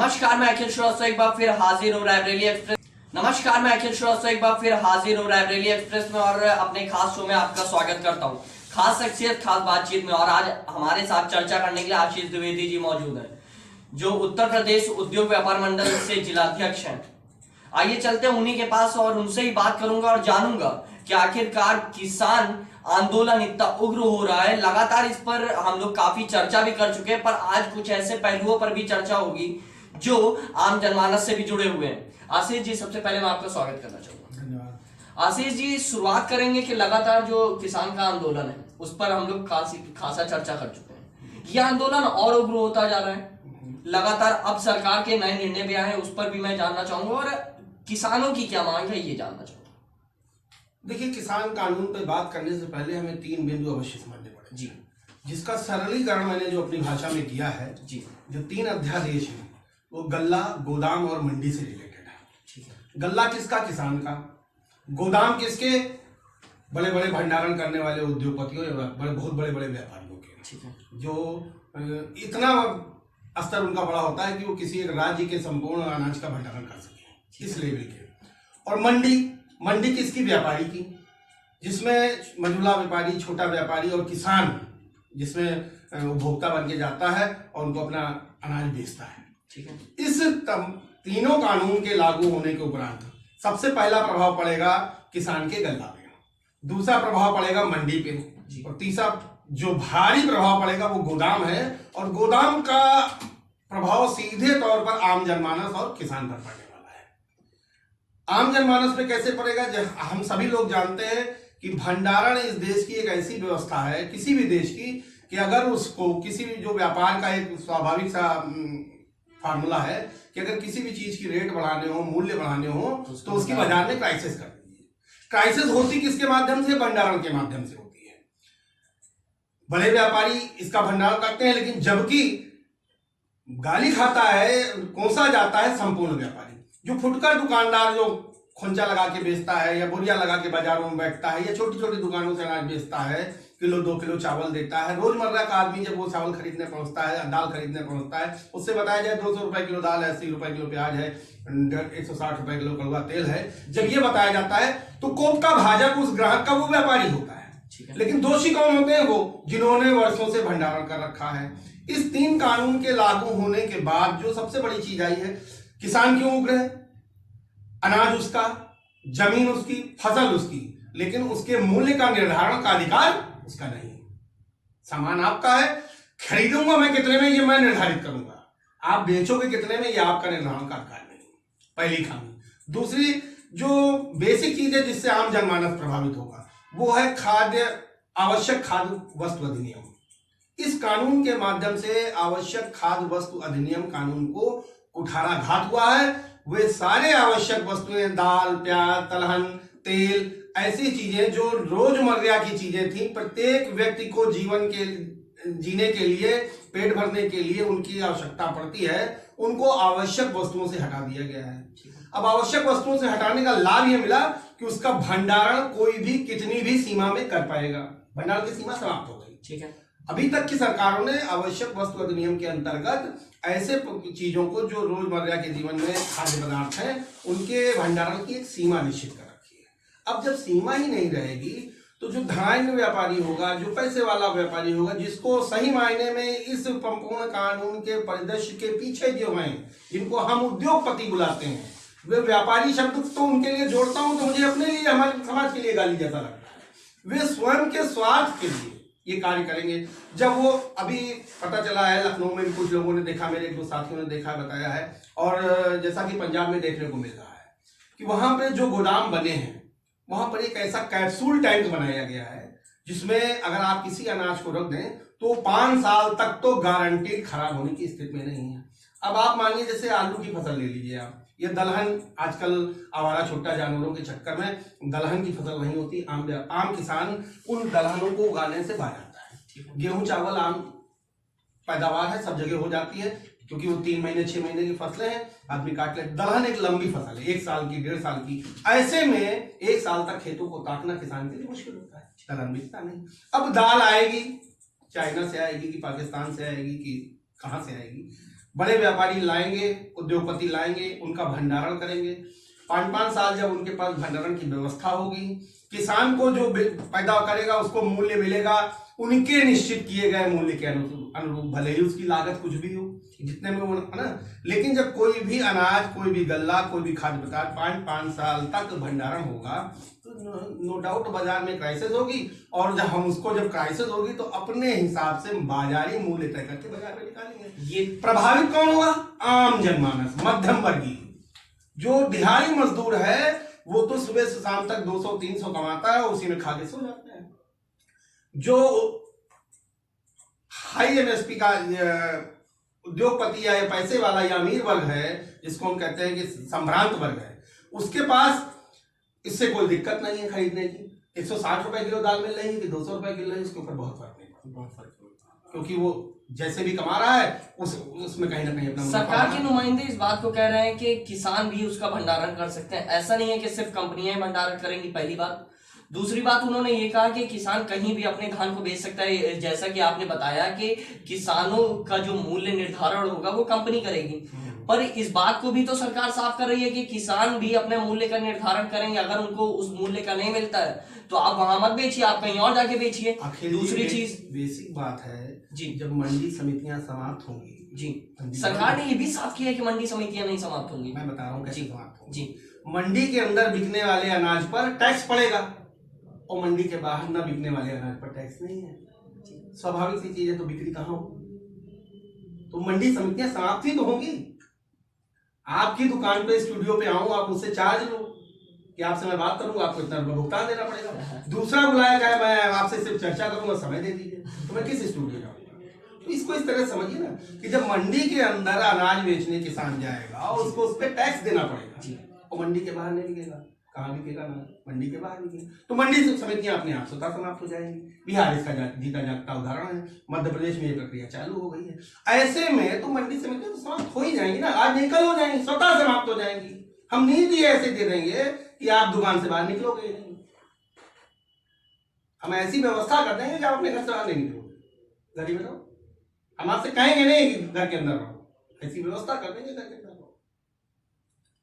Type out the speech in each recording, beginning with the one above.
नमस्कार, मैं अखिल श्रीवास्तव एक बार फिर हाजिर हूँ रायबरेली एक्सप्रेस। नमस्कार, मैं अखिल श्रीवास्तव एक बार फिर हाजिर हूँ रायबरेली एक्सप्रेस में और अपने खास शो में आपका स्वागत करता हूँ। खास शख्सियत, खास बातचीत में। और आज हमारे साथ चर्चा करने के लिए आशीष द्विवेदी जी मौजूद हैं, जो उत्तर प्रदेश उद्योग व्यापार मंडल से जिलाध्यक्ष हैं। आइए चलते हैं उन्हीं के पास और उनसे ही बात करूंगा और जानूंगा कि आखिरकार किसान आंदोलन इतना उग्र हो रहा है। लगातार इस पर हम लोग काफी चर्चा भी कर चुके हैं, पर आज कुछ ऐसे पहलुओं पर भी चर्चा होगी जो आम जनमानस से भी जुड़े हुए हैं। आशीष जी, सबसे पहले मैं आपका स्वागत करना चाहूंगा। धन्यवाद। आशीष जी, शुरुआत करेंगे कि लगातार जो किसान का आंदोलन है उस पर हम लोग खासा चर्चा कर चुके हैं। यह आंदोलन और उग्र होता जा रहा है लगातार। अब सरकार के नए निर्णय भी आए हैं, उस पर भी मैं जानना चाहूंगा और किसानों की क्या मांग है ये जानना चाहूंगा। देखिए, किसान कानून पे बात करने से पहले हमें 3 बिंदु अवश्य समझने पड़े जी, जिसका सरलीकरण मैंने जो अपनी भाषा में किया है। जी, जो 3 अध्यादेश हैं वो गल्ला, गोदाम और मंडी से रिलेटेड है। ठीक है। गल्ला किसका? किसान का। गोदाम किसके? बड़े बड़े भंडारण करने वाले उद्योगपतियों या बहुत बड़े बड़े व्यापारियों के। ठीक है। जो इतना स्तर उनका बड़ा होता है कि वो किसी एक राज्य के संपूर्ण अनाज का भंडारण कर सके, इस लेवल के। और मंडी किसकी? व्यापारी की, जिसमें मझोला व्यापारी, छोटा व्यापारी और किसान, जिसमें उपभोक्ता बन के जाता है और उनको अपना अनाज बेचता है। ठीक है। इस तीनों कानून के लागू होने के उपरांत सबसे पहला प्रभाव पड़ेगा किसान के गल्ला पे, दूसरा प्रभाव पड़ेगा मंडी पे, और तीसरा जो भारी प्रभाव पड़ेगा वो गोदाम है। और गोदाम का प्रभाव सीधे तौर पर आम जनमानस और किसान पर पड़ने वाला है। आम जनमानस पे कैसे पड़ेगा? हम सभी लोग जानते हैं कि भंडारण इस देश की एक ऐसी व्यवस्था है, किसी भी देश की, कि अगर उसको किसी भी जो व्यापार का एक स्वाभाविक सा फार्मूला है कि अगर किसी भी चीज की रेट बढ़ाने हो, मूल्य बढ़ाने हो, तो उसकी बाजार में क्राइसिस कर दीजिए। क्राइसिस होती किसके माध्यम से? भंडारण के माध्यम से होती है। बड़े व्यापारी इसका भंडारण करते हैं, लेकिन जबकि गाली खाता है, कोसा जाता है संपूर्ण व्यापारी। जो फुटकर दुकानदार जो खोंचा लगा के बेचता है या बोरिया लगा के बाजारों में बैठता है या छोटी छोटी दुकानों से अनाज बेचता है, किलो 2 किलो चावल देता है, रोजमर्रा का आदमी जब वो चावल खरीदने पहुंचता है, दाल खरीदने पहुंचता है, उससे बताया जाए 200 रुपए किलो दाल है, 80 रुपए किलो प्याज है, 160 रुपए किलो कड़वा तेल है। जब ये बताया जाता है तो कोप का भाजक उस ग्राहक का वो व्यापारी होता है। लेकिन दोषी कौन होते हैं? वो जिन्होंने वर्षों से भंडारण कर रखा है। इस 3 कानून के लागू होने के बाद जो सबसे बड़ी चीज आई है, किसान क्यों उग्र है? अनाज उसका, जमीन उसकी, फसल उसकी, लेकिन उसके मूल्य का निर्धारण का अधिकार उसका नहीं। सामान आपका है, खरीदूंगा मैं कितने में ये मैं निर्धारित करूंगा, आप बेचोगे कितने में ये आपका निर्धारण का अधिकार नहीं। पहली खामी। दूसरी जो बेसिक चीज है जिससे आम जनमानस प्रभावित होगा वो है आवश्यक खाद्य वस्तु अधिनियम। इस कानून के माध्यम से आवश्यक खाद्य वस्तु अधिनियम कानून को कुठाराघात हुआ है। वे सारे आवश्यक वस्तुएं, दाल, प्याज, दलहन, तेल, ऐसी चीजें जो रोजमर्रा की चीजें थी, प्रत्येक व्यक्ति को जीवन के जीने के लिए, पेट भरने के लिए उनकी आवश्यकता पड़ती है, उनको आवश्यक वस्तुओं से हटा दिया गया है। अब आवश्यक वस्तुओं से हटाने का लाभ यह मिला कि उसका भंडारण कोई भी कितनी भी सीमा में कर पाएगा। भंडारण की सीमा समाप्त हो गई। ठीक है। अभी तक की सरकारों ने आवश्यक वस्तु अधिनियम के अंतर्गत ऐसे चीजों को जो रोजमर्रा के जीवन में खाद्य पदार्थ हैं उनके भंडारण की एक सीमा निश्चित कर रखी है। अब जब सीमा ही नहीं रहेगी तो जो धनाढ्य व्यापारी होगा, जो पैसे वाला व्यापारी होगा, जिसको सही मायने में इस संपूर्ण कानून के परिदृश्य के पीछे जो हैं, जिनको हम उद्योगपति बुलाते हैं, वे व्यापारी शब्द तो उनके लिए जोड़ता हूं तो मुझे अपने लिए, हमारे समाज के लिए गाली जैसा लगता है। वे स्वयं के स्वार्थ के लिए ये कार्य करेंगे। जब वो अभी पता चला है, लखनऊ में भी कुछ लोगों ने देखा, मेरे 1-2 साथियों ने देखा, बताया है, और जैसा कि पंजाब में देखने को मिल रहा है कि वहां पे जो गोदाम बने हैं वहां पर एक ऐसा कैप्सूल टैंक बनाया गया है जिसमें अगर आप किसी अनाज को रख दें तो 5 साल तक तो गारंटीड खराब होने की स्थिति में नहीं है। अब आप मानिए जैसे आलू की फसल ले लीजिए आप, ये दलहन, आजकल आवारा छोटा जानवरों के चक्कर में दलहन की फसल नहीं होती। आम किसान उन दलहनों को उगाने से बाहर आता है। गेहूं, चावल आम पैदावार है, सब जगह हो जाती है क्योंकि वो 3 महीने 6 महीने की फसलें हैं, आदमी काट ले। दलहन एक लंबी फसल है, 1 साल की, 1.5 साल की। ऐसे में 1 साल तक खेतों को ताकना किसान के लिए मुश्किल होता है। दलहन बिकता नहीं। अब दाल आएगी, चाइना से आएगी कि पाकिस्तान से आएगी कि कहां से आएगी, बड़े व्यापारी लाएंगे, उद्योगपति लाएंगे, उनका भंडारण करेंगे। 5-5 साल जब उनके पास भंडारण की व्यवस्था होगी, किसान को जो पैदा करेगा उसको मूल्य मिलेगा उनके निश्चित किए गए मूल्य के अनुरूप, भले ही उसकी लागत कुछ भी हो, जितने में वो, है ना। लेकिन जब कोई भी अनाज, कोई भी गल्ला, कोई भी खाद्य पदार्थ 5-5 साल तक भंडारण होगा तो नो डाउट बाजार में क्राइसिस होगी, और जब हम उसको जब क्राइसिस होगी तो अपने हिसाब से बाजारी मूल्य तय करके बाजार में निकालेंगे। ये प्रभावित कौन होगा? आम जनमानस, मध्यम वर्गीय। जो दिहाड़ी मजदूर है वो तो सुबह से शाम तक 200-300 कमाता है, उसी में खा के सो जाते हैं। जो हाई एमएसपी का उद्योगपति या पैसे वाला या अमीर वर्ग है, जिसको हम कहते हैं कि संभ्रांत वर्ग है, उसके पास इससे कोई दिक्कत नहीं है खरीदने की। 160 रुपए किलो दाल मिल रही है कि 200 रुपए किलो है, इसके ऊपर बहुत फर्क नहीं पड़ता, बहुत फर्क पड़ता, क्योंकि वो जैसे भी कमा रहा है उसमें कहीं ना कहीं अपना। सरकार के नुमाइंदे इस बात को कह रहे हैं कि किसान भी उसका भंडारण कर सकते हैं, ऐसा नहीं है कि सिर्फ कंपनियां भंडारण करेंगी, पहली बात। दूसरी बात, उन्होंने ये कहा कि किसान कहीं भी अपने धान को बेच सकता है। जैसा कि आपने बताया कि किसानों का जो मूल्य निर्धारण होगा वो कंपनी करेगी, पर इस बात को भी तो सरकार साफ कर रही है कि किसान भी अपने मूल्य का निर्धारण करेंगे। अगर उनको उस मूल्य का नहीं मिलता है तो आप वहां मत बेचिए, आप कहीं और जाके बेचिए। दूसरी चीज, बेसिक बात है जी, जब मंडी समितियां समाप्त होंगी, जी, सरकार ने ये भी साफ किया है कि मंडी समितियां नहीं समाप्त होंगी। मैं बता रहा हूँ कैसे समाप्त होंगी। जी, मंडी के अंदर बिकने वाले अनाज पर टैक्स पड़ेगा और मंडी के बाहर न बिकने वाले अनाज पर टैक्स नहीं है। स्वाभाविक सी चीज है, तो बिक्री कहाँ हो? तो मंडी समितियां समाप्त ही तो होंगी। आपकी दुकान पे, स्टूडियो पे आऊं, आप मुझसे चार्ज लो कि आपसे मैं बात करूंगा, आपको इतना रुपया भुगतान देना पड़ेगा। दूसरा बुलाया जाए, मैं आपसे सिर्फ चर्चा करूंगा, समय दे दीजिए, तो मैं किस स्टूडियो जाऊंगा? तो इसको इस तरह समझिए ना कि जब मंडी के अंदर अनाज बेचने किसान जाएगा और उसको उस पर टैक्स देना पड़ेगा, और मंडी के बाहर नहीं बिकेगा, कहाँ बिकेगा ना? मंडी के बाहर बिकेगा। तो मंडी समितियां अपने आप स्वतः समाप्त हो जाएंगी। बिहार इसका जीता जागता उदाहरण है, मध्य प्रदेश में ये प्रक्रिया चालू हो गई है। ऐसे में तो मंडी समितियां तो समाप्त हो ही जाएंगी ना, आज नहीं कल हो जाएंगी, स्वतः समाप्त हो जाएंगी। हम नीति ऐसे दे देंगे कि आप दुकान से बाहर निकलोगे नहीं। हम ऐसी व्यवस्था कर देंगे कि आप अपने घर से बाहर नहीं निकलोगे, घर ही में रहो। हम आपसे कहेंगे नहीं कि घर के अंदर रहो, ऐसी व्यवस्था कर देंगे घर के अंदर रहो।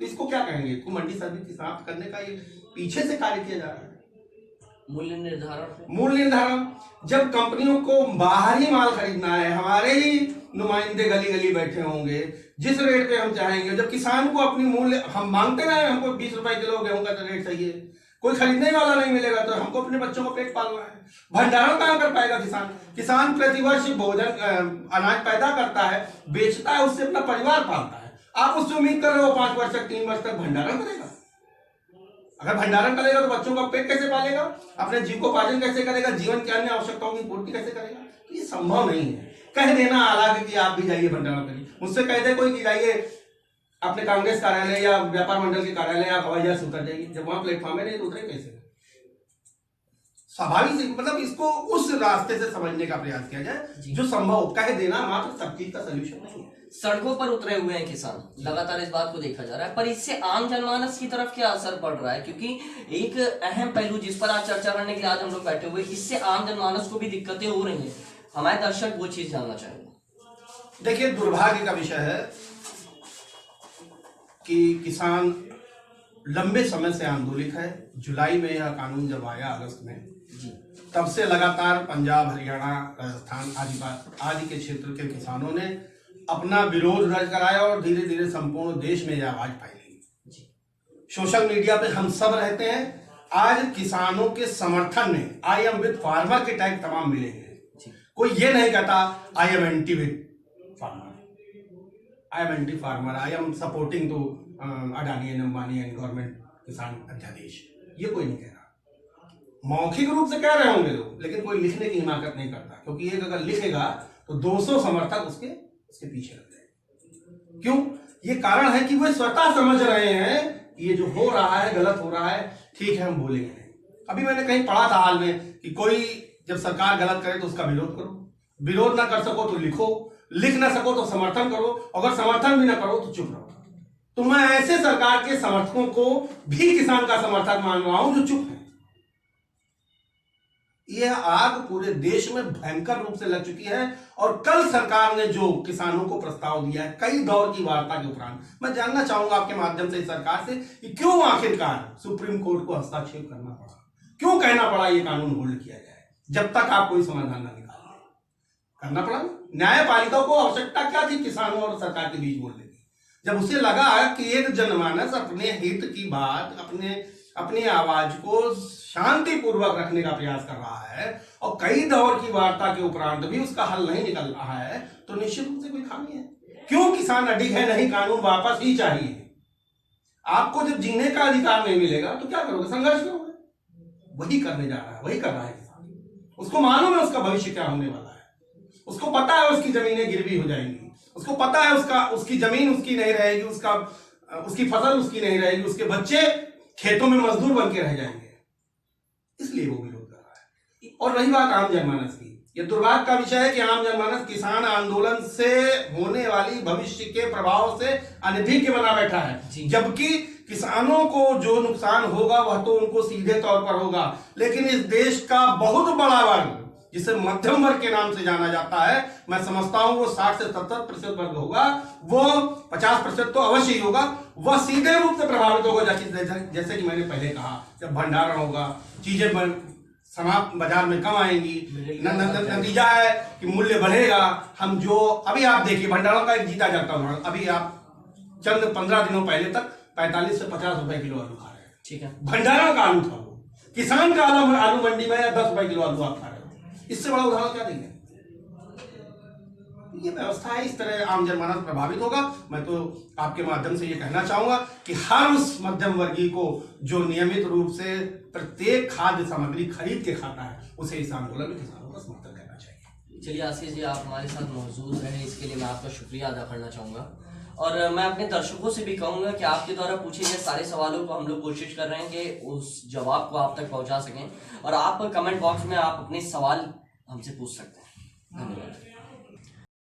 तो इसको क्या कहेंगे? इसको मंडी समिति समाप्त करने का ये पीछे से कार्य किया जा रहा है। मूल्य निर्धारण, मूल्य निर्धारण, जब कंपनियों को बाहर ही माल खरीदना है, हमारे ही नुमाइंदे गली गली बैठे होंगे, जिस रेट पे हम चाहेंगे, जब किसान को अपनी मूल्य, हम मांगते ना हमको 20 रुपए किलो गेहूं का रेट चाहिए, कोई खरीदने वाला नहीं मिलेगा, तो हमको अपने बच्चों को पेट पालना है। भंडारण कहां कर पाएगा किसान? किसान प्रतिवर्ष भोजन अनाज पैदा करता है, बेचता है, उससे अपना परिवार पालता है। आप उससे उम्मीद कर रहे हो 5 वर्ष तक, 3 वर्ष तक भंडारण करेगा? अगर भंडारण करेगा तो बच्चों का पेट कैसे पालेगा, अपने जीविकोपार्जन कैसे करेगा, जीवन की अन्य आवश्यकताओं की पूर्ति कैसे करेगा? तो ये संभव नहीं है। कह देना हालांकि कि आप भी जाइए भंडारण करिए, मुझसे कह दे कोई कि जाइए अपने कांग्रेस कार्यालय या व्यापार मंडल के कार्यालय या हवाई जहाज से उतर जाइए, जब वहां प्लेटफॉर्म है नहीं तो उतरे कैसे? स्वाभाविक से, मतलब इसको उस रास्ते से समझने का प्रयास किया जाए जो संभव। कह देना मात्र सब चीज का सोल्यूशन नहीं है। सड़कों पर उतरे हुए हैं किसान, लगातार इस बात को देखा जा रहा है, पर इससे आम जनमानस की तरफ क्या असर पड़ रहा है? क्योंकि एक अहम पहलू जिस पर आज चर्चा करने के लिए आज हम लोग बैठे हुए, इससे आम जनमानस को भी दिक्कतें हो रही हैं। हमारे दर्शक वो चीज जानना चाहेंगे। देखिए, दुर्भाग्य का विषय है कि किसान लंबे समय से आंदोलित है। जुलाई में यह कानून जब आया, अगस्त में, तब से लगातार पंजाब, हरियाणा, राजस्थान आदि के क्षेत्र के किसानों ने अपना विरोध दर्ज कराया और धीरे धीरे संपूर्ण देश में यह आवाज फैली। सोशल मीडिया पे हम सब रहते हैं। आज किसानों के समर्थन में आई एम विद फार्मर के टैग तमाम मिलेंगे। कोई ये नहीं कहता I am anti with farmer, I am anti farmer, I am supporting to Adani and Ambani and government किसान अध्यादेश, ये कोई नहीं कह रहा। मौखिक रूप से कह रहे होंगे लोग, लेकिन कोई लिखने की हिमाकत नहीं करता, क्योंकि एक अगर लिखेगा तो 200 समर्थक उसके पीछे लग जाएंगे। क्यों? ये कारण है कि वे स्वतः समझ रहे हैं ये जो हो रहा है गलत हो रहा है, ठीक है हम बोलेंगे नहीं। अभी मैंने कहीं पढ़ा था हाल में कि कोई जब सरकार गलत करे तो उसका विरोध करो, विरोध ना कर सको तो लिखो, लिख ना सको तो समर्थन करो, अगर समर्थन भी ना करो तो चुप रहो। तो मैं ऐसे सरकार के समर्थकों को भी किसान का समर्थक मान रहा हूं जो चुप है। यह आग पूरे देश में भयंकर रूप से लग चुकी है। और कल सरकार ने जो किसानों को प्रस्ताव दिया है कई दौर की वार्ता के उपरांत, मैं जानना चाहूंगा आपके माध्यम से सरकार से कि क्यों आखिरकार सुप्रीम कोर्ट को हस्तक्षेप करना पड़ा, क्यों कहना पड़ा ये कानून होल्ड किया जाए जब तक आप कोई समाधान ना निकाल करना पड़ा। न्यायपालिका को आवश्यकता क्या थी किसानों और सरकार के बीच बोलने की, जब उसे लगा कि एक जनमानस अपने हित की बात, अपनी आवाज को शांतिपूर्वक रखने का प्रयास कर रहा है और कई दौर की वार्ता के उपरांत भी उसका हल नहीं निकल रहा है, तो निश्चित रूप से कोई खामी है। क्यों किसान अडिग है, नहीं कानून वापस ही चाहिए। आपको जब जीने का अधिकार नहीं मिलेगा तो क्या करोगे, संघर्ष करोगे। वही करने जा रहा है, वही कर रहा है किसान। उसको मालूम है उसका भविष्य क्या होने वाला है, उसको पता है उसकी जमीनें गिरवी हो जाएंगी, उसको पता है उसकी जमीन उसकी नहीं रहेगी, उसकी फसल उसकी नहीं रहेगी, उसके बच्चे खेतों में मजदूर बन के रह जाएंगे। इसलिए वो विरोध कर रहा है। और रही बात आम जनमानस की, यह दुर्भाग्य का विषय है कि आम जनमानस किसान आंदोलन से होने वाली भविष्य के प्रभाव से अनभिज्ञ बना बैठा है, जबकि किसानों को जो नुकसान होगा वह तो उनको सीधे तौर पर होगा, लेकिन इस देश का बहुत बड़ा वर्ग जिसे मध्यम वर्ग के नाम से जाना जाता है, मैं समझता हूं वो 60 से 70% वर्ग होगा, वो 50% तो अवश्य ही होगा, वह सीधे रूप से प्रभावित होगा। जैसे कि मैंने पहले कहा, जब भंडारण होगा, चीजें समाप्त बाजार में कम आएंगी, नतीजा है कि मूल्य बढ़ेगा। हम जो अभी आप देखिए भंडारण का एक जीता जाता उदाहरण, अभी आप चंद 15 दिनों पहले तक 45 से 50 रुपए किलो आलू खा रहे हैं, ठीक है, भंडारण का आलू था वो। किसान का आलू मंडी में 10 रुपए किलो आलू आप खा रहे हो, इससे बड़ा उदाहरण क्या देंगे। ये व्यवस्था है, इस तरह आम जनमानस प्रभावित होगा। मैं तो आपके माध्यम से ये कहना चाहूंगा कि हर उस मध्यम वर्गीय को जो नियमित रूप से प्रत्येक खाद्य सामग्री खरीद के खाता है, उसे इस आंदोलन में किसानों का समर्थन करना चाहिए। चलिए आशीष जी, आप हमारे साथ मौजूद रहे, इसके लिए मैं आपका शुक्रिया अदा करना चाहूंगा। और मैं अपने दर्शकों से भी कहूंगा कि आपके द्वारा पूछे गए सारे सवालों को हम लोग कोशिश कर रहे हैं कि उस जवाब को आप तक पहुंचा सकें, और आप कमेंट बॉक्स में आप अपने सवाल हमसे पूछ सकते हैं। धन्यवाद।